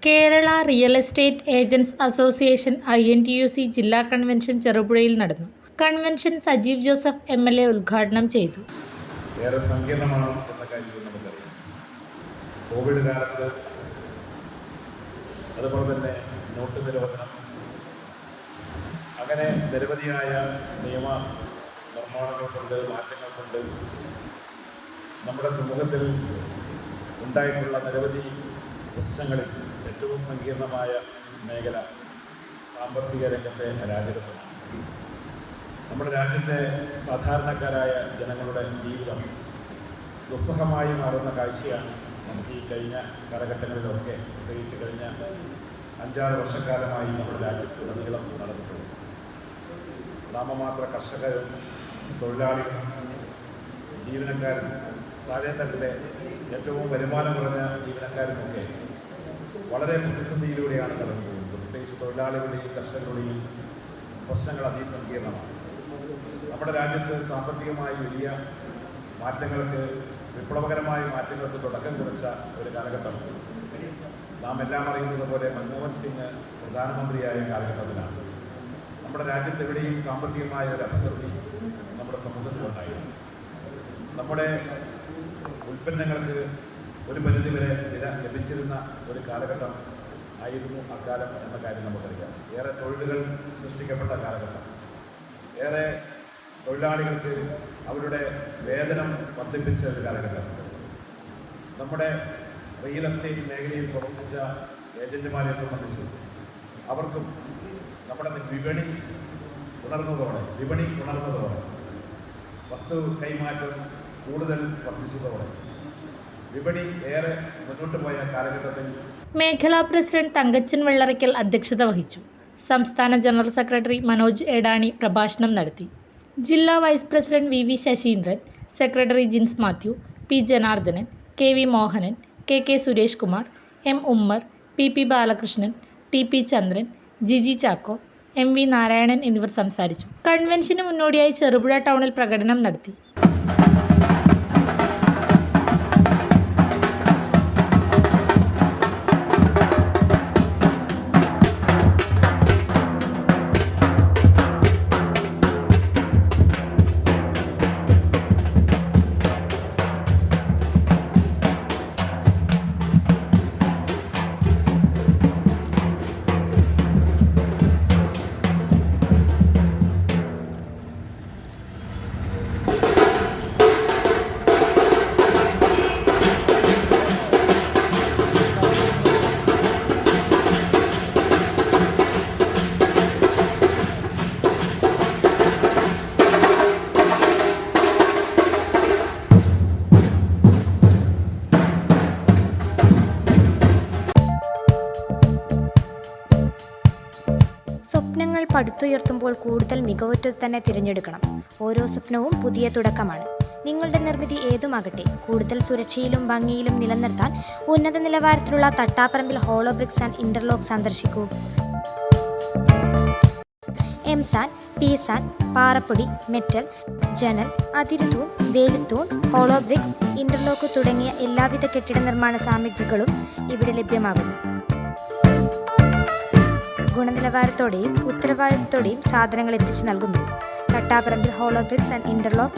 Kerala real estate agents association INTUC ജില്ലാ convention ചെറുപുഴയിൽ നടന്നു. Convention Sajeev Joseph MLA ഉദ്ഘാടനം ചെയ്തു. ഏറെ സങ്കീർണമാണ് എന്ന കാര്യം നമുക്കറിയാം. കോവിഡ് കാലത്ത് അതുപോലെ തന്നെ നോട്ട് നിരോധനം, അങ്ങനെ നിരവധിയായ നിയമ നിർമ്മാണങ്ങൾ കൊണ്ട്, മാറ്റങ്ങൾ കൊണ്ട് നമ്മുടെ സമൂഹത്തിൽ ഉണ്ടായിട്ടുള്ള നിരവധി പ്രശ്നങ്ങളിൽ ഏറ്റവും സങ്കീർണമായ മേഖല സാമ്പത്തിക രംഗത്തെ അരാജകത്വമാണ്. നമ്മുടെ രാജ്യത്തെ സാധാരണക്കാരായ ജനങ്ങളുടെ ജീവിതം ദുസ്സഹമായി മാറുന്ന കാഴ്ചയാണ് നമുക്ക് ഈ കഴിഞ്ഞ കാലഘട്ടങ്ങളിലൊക്കെ, പ്രത്യേകിച്ച് കഴിഞ്ഞ 5-6 വർഷക്കാലമായി നമ്മുടെ രാജ്യത്തുടനീളം നടന്നിട്ടുണ്ട്. നാമമാത്ര കർഷകരും തൊഴിലാളികളും ജീവനക്കാരും താഴെത്തട്ടിലെ ഏറ്റവും വരുമാനം കുറഞ്ഞ ജീവനക്കാരുമൊക്കെ വളരെ പ്രതിസന്ധിയിലൂടെയാണ് കടന്നു പോകുന്നത്. പ്രത്യേകിച്ച് തൊഴിലാളികളുടെയും കർഷകരുടെയും പ്രശ്നങ്ങൾ അതിസങ്കീർണമാണ്. നമ്മുടെ രാജ്യത്ത് സാമ്പത്തികമായി വലിയ മാറ്റങ്ങൾക്ക്, വിപ്ലവകരമായ മാറ്റങ്ങൾക്ക് തുടക്കം കുറിച്ച ഒരു കാലഘട്ടം നാം എല്ലാം അറിയുന്നത് പോലെ മൻമോഹൻ സിംഗ് പ്രധാനമന്ത്രിയായ കാലഘട്ടത്തിലാണ് നമ്മുടെ രാജ്യത്ത് എവിടെയും സാമ്പത്തികമായ ഒരു അഭിവൃദ്ധി നമ്മുടെ സമൂഹത്തിലുണ്ടായിരുന്നു. നമ്മുടെ ഉൽപ്പന്നങ്ങൾക്ക് ഒരു പരിധിവരെ വില ലഭിച്ചിരുന്ന ഒരു കാലഘട്ടം ആയിരുന്നു അക്കാലം എന്ന കാര്യം നമുക്കറിയാം. ഏറെ തൊഴിലുകൾ സൃഷ്ടിക്കപ്പെട്ട കാലഘട്ടം, ഏറെ തൊഴിലാളികൾക്ക് അവരുടെ വേതനം വർദ്ധിപ്പിച്ച ഒരു കാലഘട്ടം. നമ്മുടെ റിയൽ എസ്റ്റേറ്റ് മേഖലയിൽ പ്രവർത്തിച്ച ഏജന്റുമാരെ സംബന്ധിച്ച് അവർക്കും നമ്മുടെ വിപണി ഉണർന്നതോടെ വസ്തു കൈമാറ്റം കൂടുതൽ വർദ്ധിച്ചതോടെ വിപണി ഏറെ മുന്നോട്ട് പോയ കാലഘട്ടത്തിൽ മേഖലാ പ്രസിഡന്റ് തങ്കച്ചൻ വെള്ളറയ്ക്കൽ അധ്യക്ഷത വഹിച്ചു. സംസ്ഥാന ജനറൽ സെക്രട്ടറി മനോജ് എടാണി പ്രഭാഷണം നടത്തി. ജില്ലാ vice president VV Sasheendran, secretary Jins Mathew, P Janardhanan, KV Mohanan, KK Suresh Kumar, M Ummer, PP Balakrishnan, TP Chandran, Jiji Chacko, MV Narayanan എന്നിവർ സംസാരിച്ചു. കൺവെൻഷന് മുന്നോടിയായി ചെറുപുഴ ടൗണിൽ പ്രകടനം നടത്തി. സ്വപ്നങ്ങൾ പടുത്തുയർത്തുമ്പോൾ കൂടുതൽ മികവുറ്റത് തന്നെ തിരഞ്ഞെടുക്കണം. ഓരോ സ്വപ്നവും പുതിയ തുടക്കമാണ്. നിങ്ങളുടെ നിർമ്മിതി ഏതുമാകട്ടെ, കൂടുതൽ സുരക്ഷയിലും ഭംഗിയിലും നിലനിർത്താൻ ഉന്നത നിലവാരത്തിലുള്ള Thattaparambil hollow bricks and interlock സന്ദർശിക്കൂ. എംസാൻ, പീസാൻ, പാറപ്പൊടി, മെറ്റൽ, ജനൽ, അതിരുതൂൺ, വേലിത്തൂൺ, ഹോളോ ബ്രിക്സ്, ഇന്റർലോക്ക് തുടങ്ങിയ എല്ലാവിധ കെട്ടിട നിർമ്മാണ സാമഗ്രികളും ഇവിടെ ലഭ്യമാകുന്നു. ഗുണനിലവാരത്തോടെയും ഉത്തരവാദിത്തത്തോടെയും സാധനങ്ങൾ എത്തിച്ചു നൽകുന്നു. Thattaparambil hollow bricks and interlock